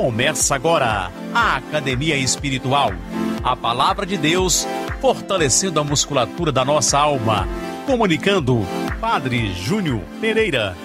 Começa agora a Academia Espiritual. A Palavra de Deus fortalecendo a musculatura da nossa alma. Comunicando, Padre Júnior Pereira.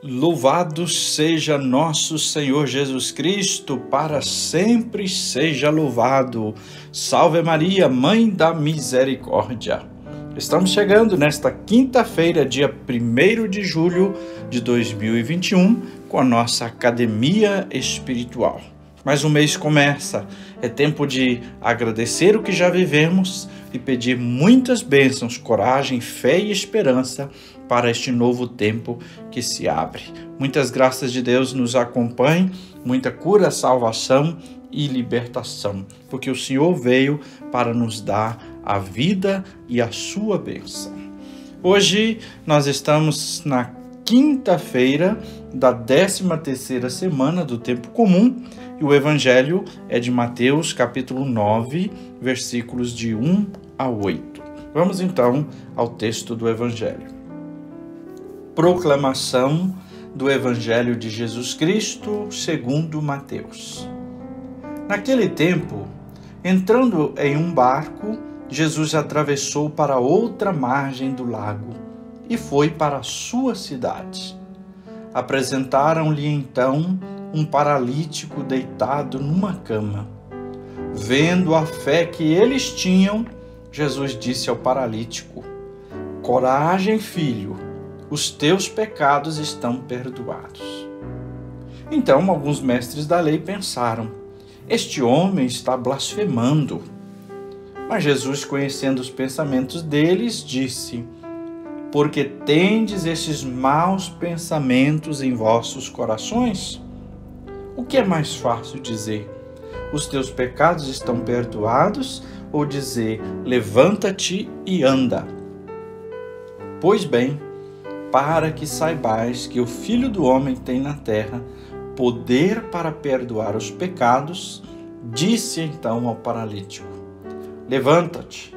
Louvado seja nosso Senhor Jesus Cristo, para sempre seja louvado. Salve Maria, Mãe da Misericórdia. Estamos chegando nesta quinta-feira, dia 1º de julho de 2021, com a nossa Academia Espiritual. Mais um mês começa, é tempo de agradecer o que já vivemos e pedir muitas bênçãos, coragem, fé e esperança para este novo tempo que se abre. Muitas graças de Deus nos acompanhem, muita cura, salvação e libertação, porque o Senhor veio para nos dar a vida e a sua bênção. Hoje nós estamos na quinta-feira da 13ª semana do tempo comum e o evangelho é de Mateus capítulo 9, versículos de 1 a 8. Vamos então ao texto do evangelho. Proclamação do evangelho de Jesus Cristo segundo Mateus. Naquele tempo, entrando em um barco, Jesus atravessou para outra margem do lago e foi para a sua cidade. Apresentaram-lhe então um paralítico deitado numa cama. Vendo a fé que eles tinham, Jesus disse ao paralítico: "Coragem, filho, os teus pecados estão perdoados." Então alguns mestres da lei pensaram: "Este homem está blasfemando." Mas Jesus, conhecendo os pensamentos deles, disse: "Porque tendes esses maus pensamentos em vossos corações? O que é mais fácil dizer: os teus pecados estão perdoados, ou dizer: levanta-te e anda? Pois bem, para que saibais que o Filho do Homem tem na terra poder para perdoar os pecados, disse então ao paralítico: levanta-te,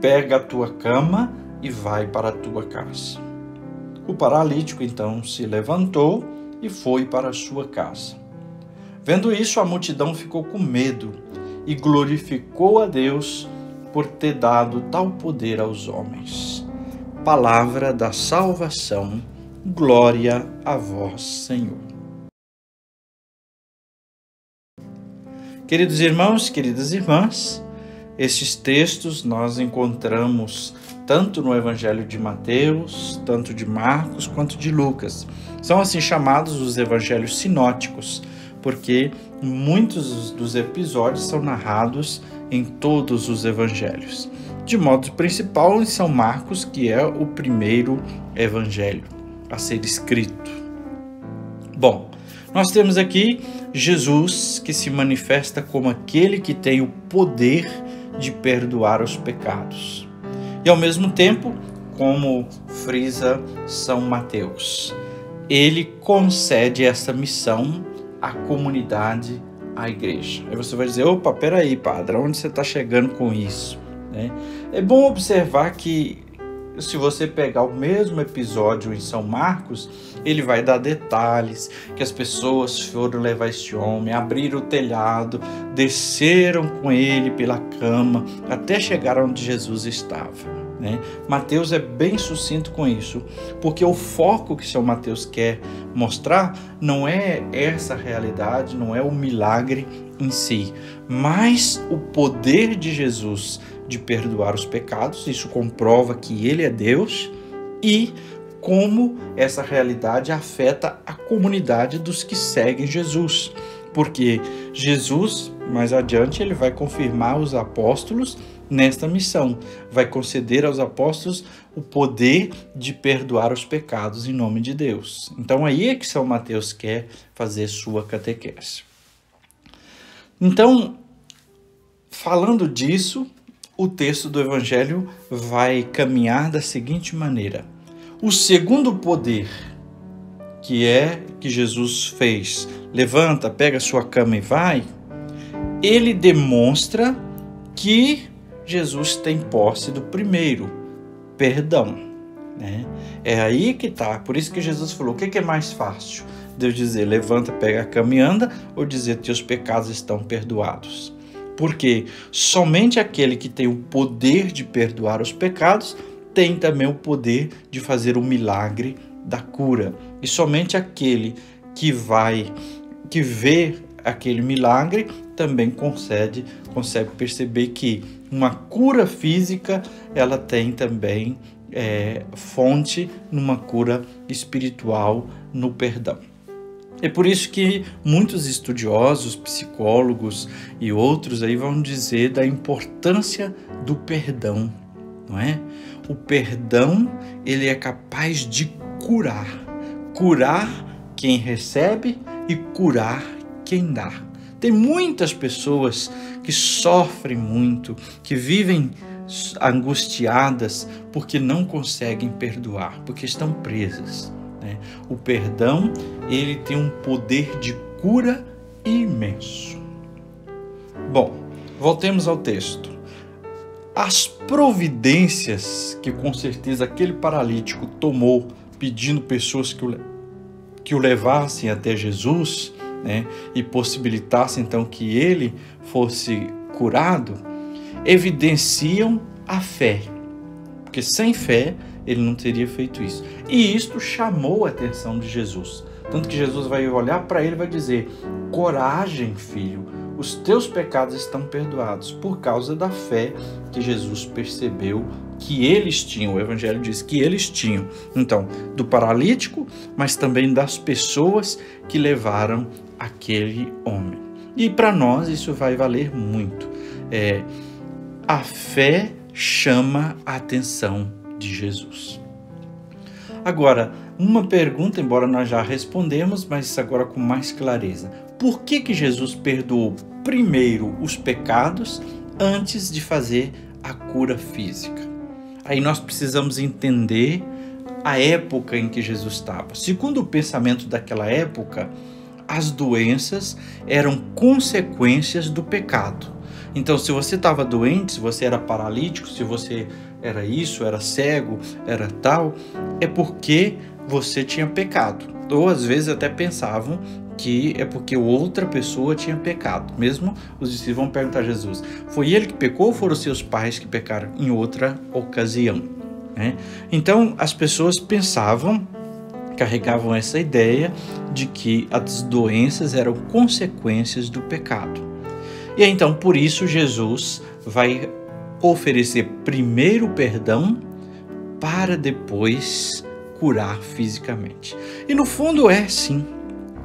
pega a tua cama e vai para a tua casa. O paralítico então se levantou e foi para a sua casa. Vendo isso, a multidão ficou com medo e glorificou a Deus por ter dado tal poder aos homens. Palavra da salvação, glória a vós, Senhor. Queridos irmãos, queridas irmãs, estes textos nós encontramos tanto no Evangelho de Mateus, tanto de Marcos, quanto de Lucas. São assim chamados os evangelhos sinóticos, porque muitos dos episódios são narrados em todos os evangelhos. De modo principal em São Marcos, que é o primeiro evangelho a ser escrito. Bom, nós temos aqui Jesus que se manifesta como aquele que tem o poder de perdoar os pecados. E ao mesmo tempo, como frisa São Mateus, ele concede essa missão à comunidade, à igreja. Aí você vai dizer: opa, peraí, padre, onde você está chegando com isso? É bom observar que, se você pegar o mesmo episódio em São Marcos, ele vai dar detalhes, que as pessoas foram levar este homem, abriram o telhado, desceram com ele pela cama, até chegar onde Jesus estava. Mateus é bem sucinto com isso, porque o foco que São Mateus quer mostrar não é essa realidade, não é o milagre em si, mas o poder de Jesus de perdoar os pecados. Isso comprova que ele é Deus e como essa realidade afeta a comunidade dos que seguem Jesus. Porque Jesus, mais adiante, ele vai confirmar os apóstolos nesta missão. Vai conceder aos apóstolos o poder de perdoar os pecados em nome de Deus. Então aí é que São Mateus quer fazer sua catequese. Então, falando disso, o texto do Evangelho vai caminhar da seguinte maneira: o segundo poder, que Jesus fez, levanta, pega a sua cama e vai, ele demonstra que Jesus tem posse do primeiro, perdão. né? É aí que está. Por isso que Jesus falou, o que é mais fácil? Deus dizer, levanta, pega a cama e anda, ou dizer, teus pecados estão perdoados? Porque somente aquele que tem o poder de perdoar os pecados tem também o poder de fazer o milagre da cura. E somente aquele que vê aquele milagre também consegue perceber que uma cura física ela tem também fonte numa cura espiritual no perdão. É por isso que muitos estudiosos, psicólogos e outros aí vão dizer da importância do perdão, não é? O perdão, ele é capaz de curar quem recebe e curar quem dá. Tem muitas pessoas que sofrem muito, que vivem angustiadas porque não conseguem perdoar, porque estão presas. O perdão, ele tem um poder de cura imenso. Bom, voltemos ao texto. As providências que com certeza aquele paralítico tomou, pedindo pessoas que o levassem até Jesus, e possibilitassem então que ele fosse curado, evidenciam a fé. Porque sem fé, ele não teria feito isso. E isto chamou a atenção de Jesus. Tanto que Jesus vai olhar para ele e vai dizer, coragem, filho, os teus pecados estão perdoados, por causa da fé que Jesus percebeu que eles tinham. O Evangelho diz que eles tinham. Então, do paralítico, mas também das pessoas que levaram aquele homem. E para nós isso vai valer muito. A fé chama a atenção de Jesus. Agora, uma pergunta, embora nós já respondemos, mas agora com mais clareza. Por que Jesus perdoou primeiro os pecados antes de fazer a cura física? Aí nós precisamos entender a época em que Jesus estava. Segundo o pensamento daquela época, as doenças eram consequências do pecado. Então, se você estava doente, se você era paralítico, se você era isso, era cego, era tal, é porque você tinha pecado. Ou às vezes até pensavam que é porque outra pessoa tinha pecado. Mesmo os discípulos vão perguntar a Jesus, foi ele que pecou ou foram seus pais que pecaram em outra ocasião? Então, as pessoas carregavam essa ideia de que as doenças eram consequências do pecado. E então, por isso, Jesus vai oferecer primeiro perdão para depois curar fisicamente. E no fundo é sim,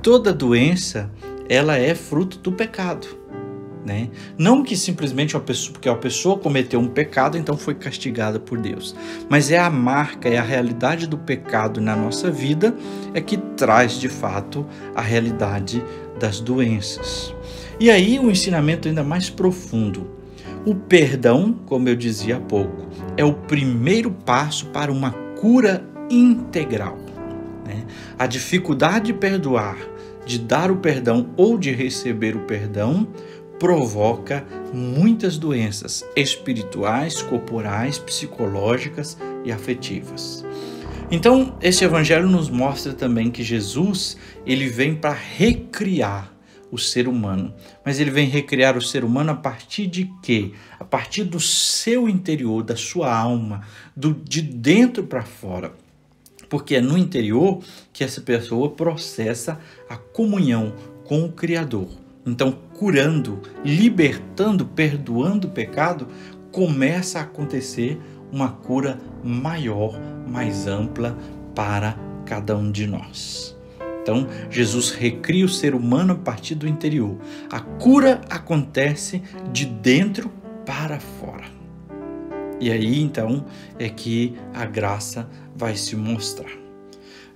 toda doença ela é fruto do pecado. Não que simplesmente porque a pessoa cometeu um pecado, então foi castigada por Deus. Mas é a marca, é a realidade do pecado na nossa vida que traz de fato a realidade das doenças. E aí o ensinamento ainda mais profundo. O perdão, como eu dizia há pouco, é o primeiro passo para uma cura integral. A dificuldade de perdoar, de dar o perdão ou de receber o perdão, provoca muitas doenças espirituais, corporais, psicológicas e afetivas. Então, esse evangelho nos mostra também que Jesus, ele vem para recriar o ser humano. Mas ele vem recriar o ser humano a partir de quê? A partir do seu interior, da sua alma, de dentro para fora. Porque é no interior que essa pessoa processa a comunhão com o Criador. Então, curando, libertando, perdoando o pecado, começa a acontecer uma cura maior, mais ampla para cada um de nós. Então, Jesus recria o ser humano a partir do interior. A cura acontece de dentro para fora. E aí, então, é que a graça vai se mostrar.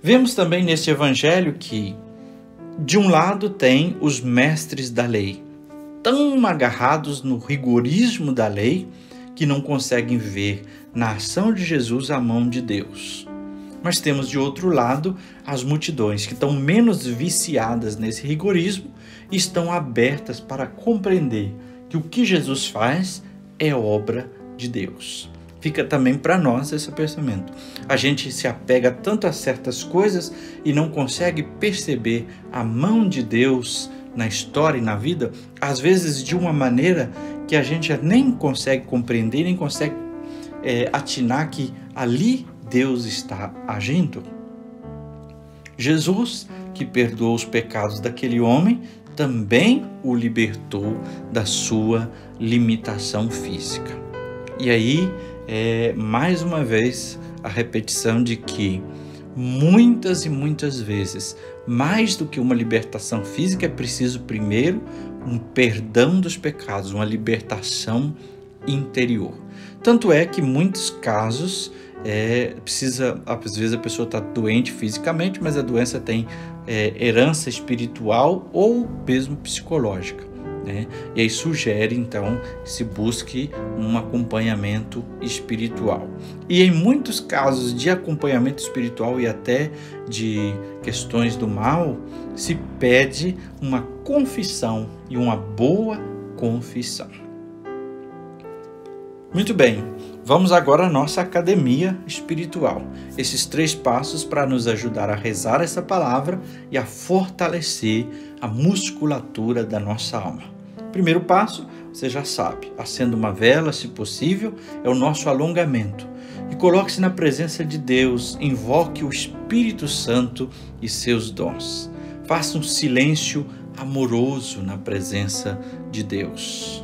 Vemos também neste evangelho que, de um lado, tem os mestres da lei, tão agarrados no rigorismo da lei, que não conseguem ver na ação de Jesus a mão de Deus. Mas temos de outro lado as multidões que estão menos viciadas nesse rigorismo e estão abertas para compreender que o que Jesus faz é obra de Deus. Fica também para nós esse pensamento. A gente se apega tanto a certas coisas e não consegue perceber a mão de Deus na história e na vida, às vezes de uma maneira que a gente nem consegue compreender, nem consegue atinar que ali Deus está agindo. Jesus, que perdoou os pecados daquele homem, também o libertou da sua limitação física. E aí, mais uma vez, a repetição de que muitas e muitas vezes, mais do que uma libertação física, é preciso primeiro um perdão dos pecados, uma libertação interior. Tanto é que em muitos casos, às vezes a pessoa está doente fisicamente, mas a doença tem herança espiritual ou mesmo psicológica, né? E aí sugere então que se busque um acompanhamento espiritual. E em muitos casos de acompanhamento espiritual e até de questões do mal, se pede uma confissão e uma boa confissão. Muito bem, vamos agora à nossa academia espiritual. Esses 3 passos para nos ajudar a rezar essa palavra e a fortalecer a musculatura da nossa alma. Primeiro passo, você já sabe, acenda uma vela, se possível, é o nosso alongamento. E coloque-se na presença de Deus, invoque o Espírito Santo e seus dons. Faça um silêncio amoroso na presença de Deus.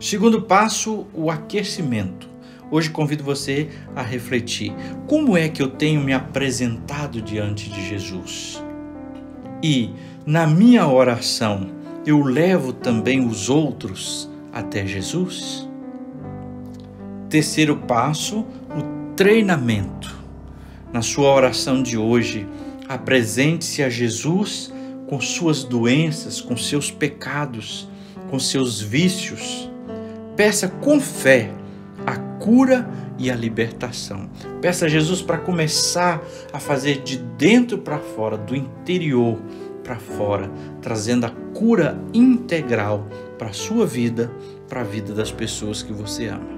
Segundo passo, o aquecimento. Hoje convido você a refletir. Como é que eu tenho me apresentado diante de Jesus? E na minha oração, eu levo também os outros até Jesus? Terceiro passo, o treinamento. Na sua oração de hoje, apresente-se a Jesus com suas doenças, com seus pecados, com seus vícios. Peça com fé a cura e a libertação. Peça a Jesus para começar a fazer de dentro para fora, do interior para fora, trazendo a cura integral para a sua vida, para a vida das pessoas que você ama.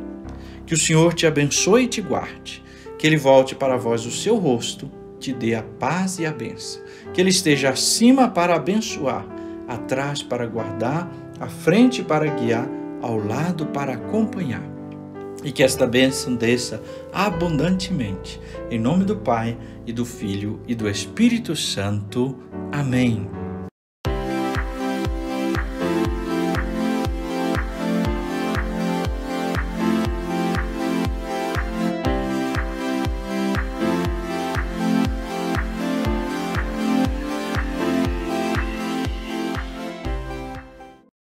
Que o Senhor te abençoe e te guarde. Que Ele volte para vós o seu rosto, te dê a paz e a bênção. Que Ele esteja acima para abençoar, atrás para guardar, à frente para guiar, ao lado para acompanhar. E que esta bênção desça abundantemente. Em nome do Pai, e do Filho, e do Espírito Santo. Amém.